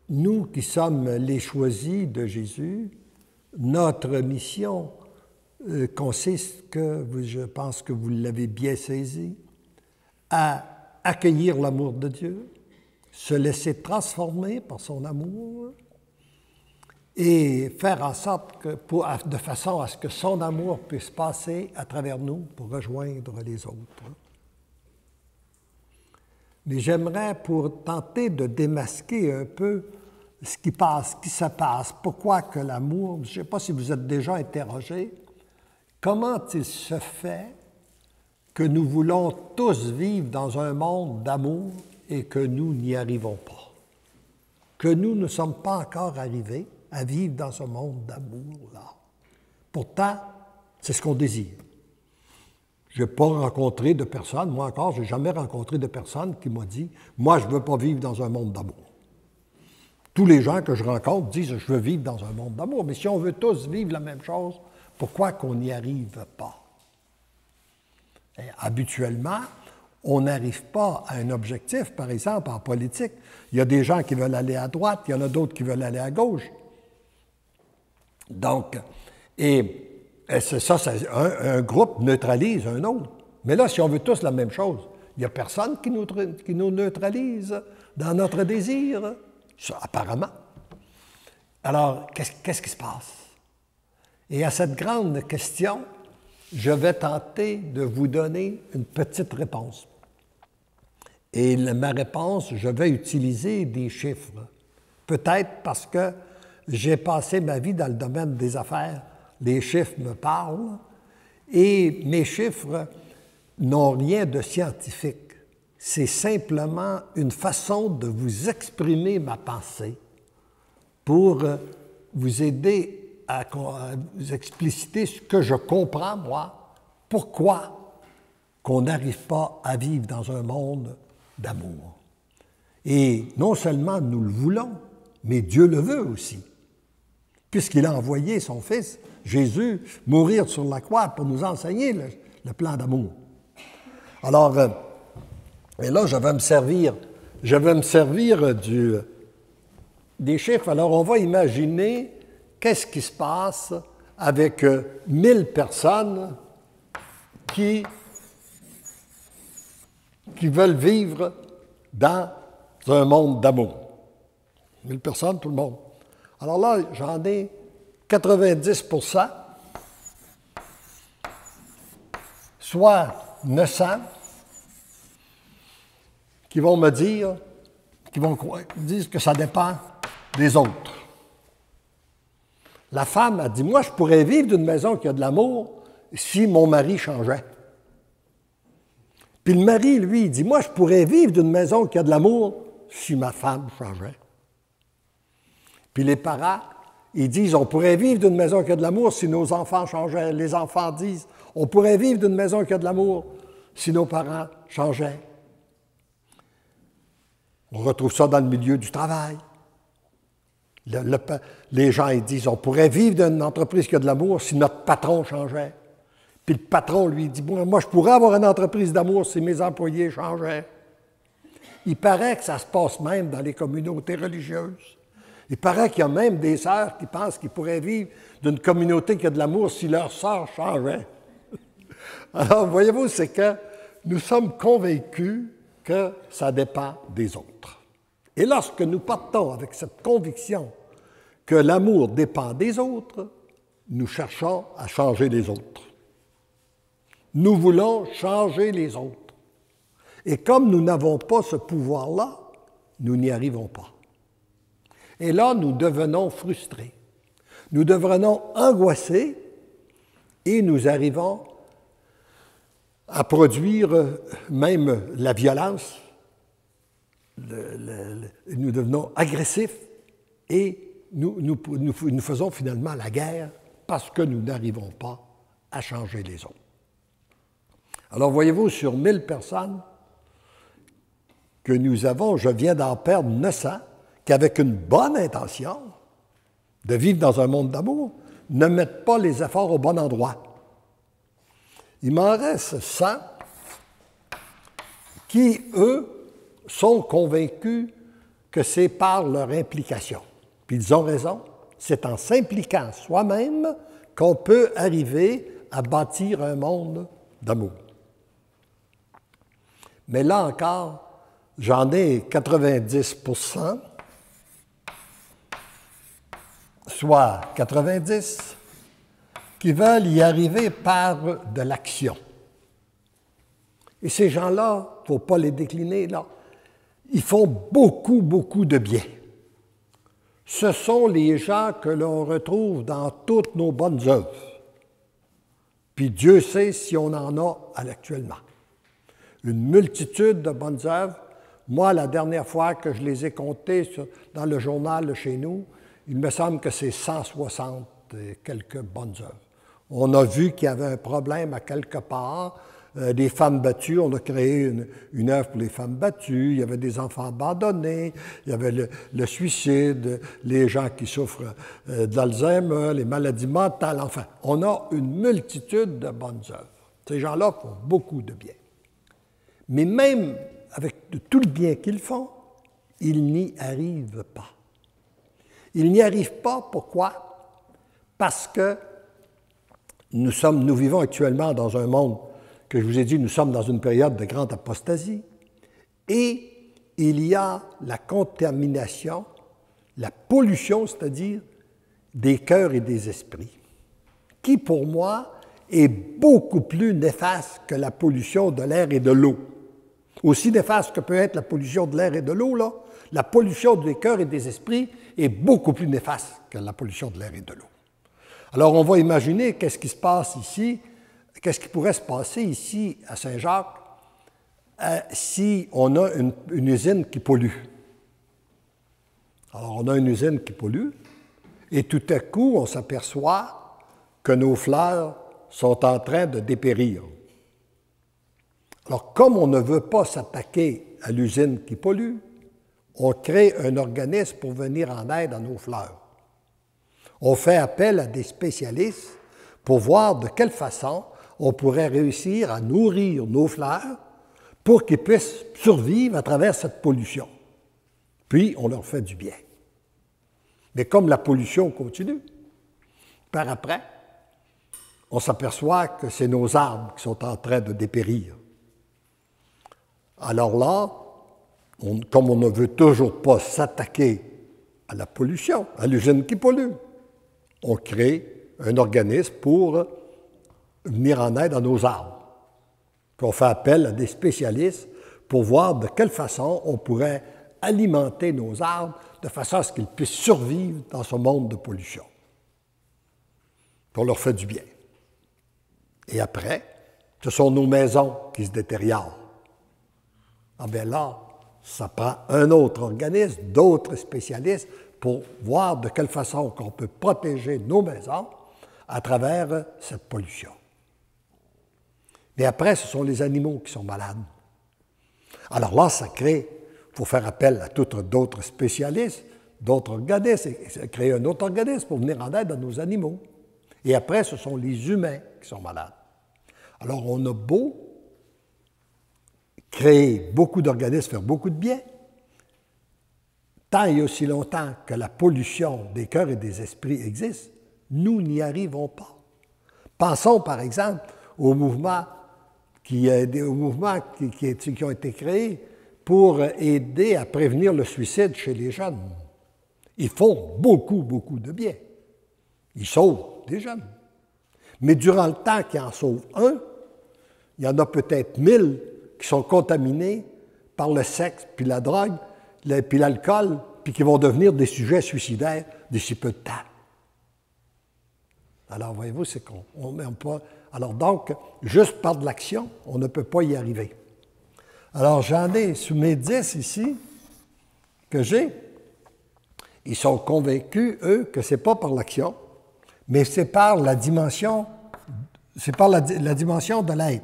nous qui sommes les choisis de Jésus, notre mission consiste, je pense que vous l'avez bien saisi, à accueillir l'amour de Dieu, se laisser transformer par son amour et faire en sorte que, de façon à ce que son amour puisse passer à travers nous pour rejoindre les autres. Mais j'aimerais, pour tenter de démasquer un peu ce qui se passe, pourquoi que l'amour, je ne sais pas si vous êtes déjà interrogé, comment il se fait que nous voulons tous vivre dans un monde d'amour et que nous n'y arrivons pas, que nous ne sommes pas encore arrivés à vivre dans ce monde d'amour-là. Pourtant, c'est ce qu'on désire. Je n'ai pas rencontré de personne, moi encore, je n'ai jamais rencontré de personne qui m'a dit « Moi, je ne veux pas vivre dans un monde d'amour ». Tous les gens que je rencontre disent « Je veux vivre dans un monde d'amour ». Mais si on veut tous vivre la même chose, pourquoi qu'on n'y arrive pas? Et habituellement, on n'arrive pas à un objectif, par exemple, en politique. Il y a des gens qui veulent aller à droite, il y en a d'autres qui veulent aller à gauche. Donc, et c'est ça, un groupe neutralise un autre. Mais là, si on veut tous la même chose, il n'y a personne qui nous neutralise dans notre désir, ça, apparemment. Alors, qu'est-ce qui se passe? Et à cette grande question, je vais tenter de vous donner une petite réponse. Et ma réponse, je vais utiliser des chiffres. Peut-être parce que j'ai passé ma vie dans le domaine des affaires, les chiffres me parlent, et mes chiffres n'ont rien de scientifique. C'est simplement une façon de vous exprimer ma pensée pour vous aider à vous expliciter ce que je comprends, moi, pourquoi qu'on n'arrive pas à vivre dans un monde d'amour. Et non seulement nous le voulons, mais Dieu le veut aussi, puisqu'il a envoyé son Fils, Jésus, mourir sur la croix pour nous enseigner le plan d'amour. Alors, et là, je vais me servir des chiffres. Alors, on va imaginer qu'est-ce qui se passe avec 1000 personnes qui veulent vivre dans un monde d'amour. 1000 personnes, tout le monde. Alors là, j'en ai 90%, soit 900, qui vont me dire, disent que ça dépend des autres. La femme a dit, moi, je pourrais vivre d'une maison qui a de l'amour si mon mari changeait. Puis le mari, lui, il dit, moi, je pourrais vivre d'une maison qui a de l'amour si ma femme changeait. Puis les parents, ils disent, on pourrait vivre d'une maison qui a de l'amour si nos enfants changeaient. Les enfants disent, on pourrait vivre d'une maison qui a de l'amour si nos parents changeaient. On retrouve ça dans le milieu du travail. Les gens, ils disent, on pourrait vivre d'une entreprise qui a de l'amour si notre patron changeait. Puis le patron, lui, dit, moi, je pourrais avoir une entreprise d'amour si mes employés changeaient. Il paraît que ça se passe même dans les communautés religieuses. Il paraît qu'il y a même des sœurs qui pensent qu'ils pourraient vivre d'une communauté qui a de l'amour si leurs sœurs changeaient. Alors, voyez-vous, c'est que nous sommes convaincus que ça dépend des autres. Et lorsque nous partons avec cette conviction que l'amour dépend des autres, nous cherchons à changer les autres. Nous voulons changer les autres. Et comme nous n'avons pas ce pouvoir-là, nous n'y arrivons pas. Et là, nous devenons frustrés. Nous devenons angoissés et nous arrivons à produire même la violence. Nous devenons agressifs et nous faisons finalement la guerre parce que nous n'arrivons pas à changer les autres. Alors, voyez-vous, sur 1000 personnes que nous avons, je viens d'en perdre 900, qui, avec une bonne intention de vivre dans un monde d'amour, ne mettent pas les efforts au bon endroit. Il m'en reste 100 qui, eux, sont convaincus que c'est par leur implication. Puis ils ont raison, c'est en s'impliquant soi-même qu'on peut arriver à bâtir un monde d'amour. Mais là encore, j'en ai 90%, soit 90, qui veulent y arriver par de l'action. Et ces gens-là, il ne faut pas les décliner, là, ils font beaucoup, beaucoup de bien. Ce sont les gens que l'on retrouve dans toutes nos bonnes œuvres. Puis Dieu sait si on en a actuellement. Une multitude de bonnes œuvres. Moi, la dernière fois que je les ai comptées dans le journal chez nous, il me semble que c'est 160 et quelques bonnes œuvres. On a vu qu'il y avait un problème à quelque part, des femmes battues, on a créé une œuvre pour les femmes battues, il y avait des enfants abandonnés, il y avait le suicide, les gens qui souffrent d'Alzheimer, les maladies mentales, enfin, on a une multitude de bonnes œuvres. Ces gens-là font beaucoup de bien. Mais même avec tout le bien qu'ils font, ils n'y arrivent pas. Ils n'y arrivent pas, pourquoi? Parce que nous vivons actuellement dans un monde que je vous ai dit, nous sommes dans une période de grande apostasie, et il y a la contamination, la pollution, c'est-à-dire des cœurs et des esprits, qui pour moi est beaucoup plus néfaste que la pollution de l'air et de l'eau. Aussi néfaste que peut être la pollution de l'air et de l'eau, là, la pollution des cœurs et des esprits est beaucoup plus néfaste que la pollution de l'air et de l'eau. Alors, on va imaginer qu'est-ce qui se passe ici, qu'est-ce qui pourrait se passer ici à Saint-Jacques si on a une usine qui pollue. Alors, on a une usine qui pollue et tout à coup, on s'aperçoit que nos fleurs sont en train de dépérir. Alors, comme on ne veut pas s'attaquer à l'usine qui pollue, on crée un organisme pour venir en aide à nos fleurs. On fait appel à des spécialistes pour voir de quelle façon on pourrait réussir à nourrir nos fleurs pour qu'ils puissent survivre à travers cette pollution. Puis, on leur fait du bien. Mais comme la pollution continue, par après, on s'aperçoit que c'est nos arbres qui sont en train de dépérir. Alors là, comme on ne veut toujours pas s'attaquer à la pollution, à l'usine qui pollue, on crée un organisme pour venir en aide à nos arbres. Puis on fait appel à des spécialistes pour voir de quelle façon on pourrait alimenter nos arbres de façon à ce qu'ils puissent survivre dans ce monde de pollution. Puis on leur fait du bien. Et après, ce sont nos maisons qui se détériorent. Ah bien là, ça prend un autre organisme, d'autres spécialistes pour voir de quelle façon on peut protéger nos maisons à travers cette pollution. Mais après, ce sont les animaux qui sont malades. Alors là, ça crée, il faut faire appel à d'autres spécialistes, d'autres organismes, et créer un autre organisme pour venir en aide à nos animaux. Et après, ce sont les humains qui sont malades. Alors, on a beau créer beaucoup d'organismes, faire beaucoup de bien, tant et aussi longtemps que la pollution des cœurs et des esprits existe, nous n'y arrivons pas. Pensons, par exemple, aux mouvements qui ont été créés pour aider à prévenir le suicide chez les jeunes. Ils font beaucoup, beaucoup de bien. Ils sauvent des jeunes. Mais durant le temps qu'ils en sauvent un, il y en a peut-être 1000 qui sont contaminés par le sexe, puis la drogue, puis l'alcool, puis qui vont devenir des sujets suicidaires d'ici peu de temps. Alors, voyez-vous, c'est qu'on ne met pas... Alors donc, juste par de l'action, on ne peut pas y arriver. Alors, j'en ai sous mes 10 ici que j'ai. Ils sont convaincus, eux, que ce n'est pas par l'action, mais c'est par la dimension, la dimension de l'être.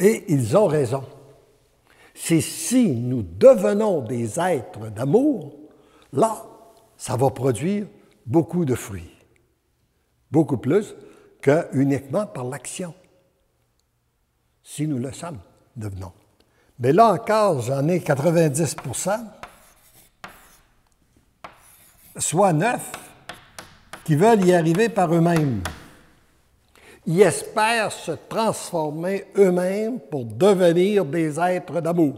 Et ils ont raison. C'est si nous devenons des êtres d'amour, là, ça va produire beaucoup de fruits. Beaucoup plus que uniquement par l'action. Si nous le sommes, devenons. Mais là encore, j'en ai 90%. soit 9 qui veulent y arriver par eux-mêmes. Ils espèrent se transformer eux-mêmes pour devenir des êtres d'amour.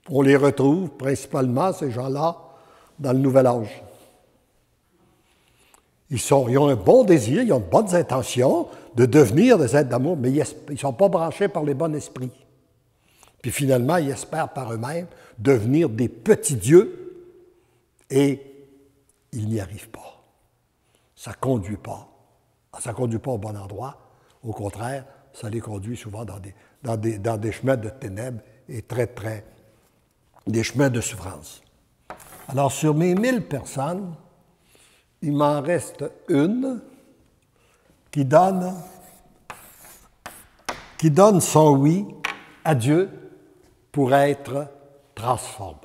On les retrouve principalement, ces gens-là, dans le Nouvel Âge. Ils ont un bon désir, ils ont de bonnes intentions de devenir des êtres d'amour, mais ils ne sont pas branchés par les bons esprits. Puis finalement, ils espèrent par eux-mêmes devenir des petits dieux et ils n'y arrivent pas. Ça ne conduit pas. Ça ne conduit pas au bon endroit. Au contraire, ça les conduit souvent dans des chemins de ténèbres et des chemins de souffrance. Alors, sur mes 1000 personnes, il m'en reste une qui donne son oui à Dieu pour être transformée,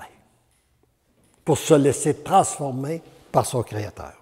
pour se laisser transformer par son Créateur.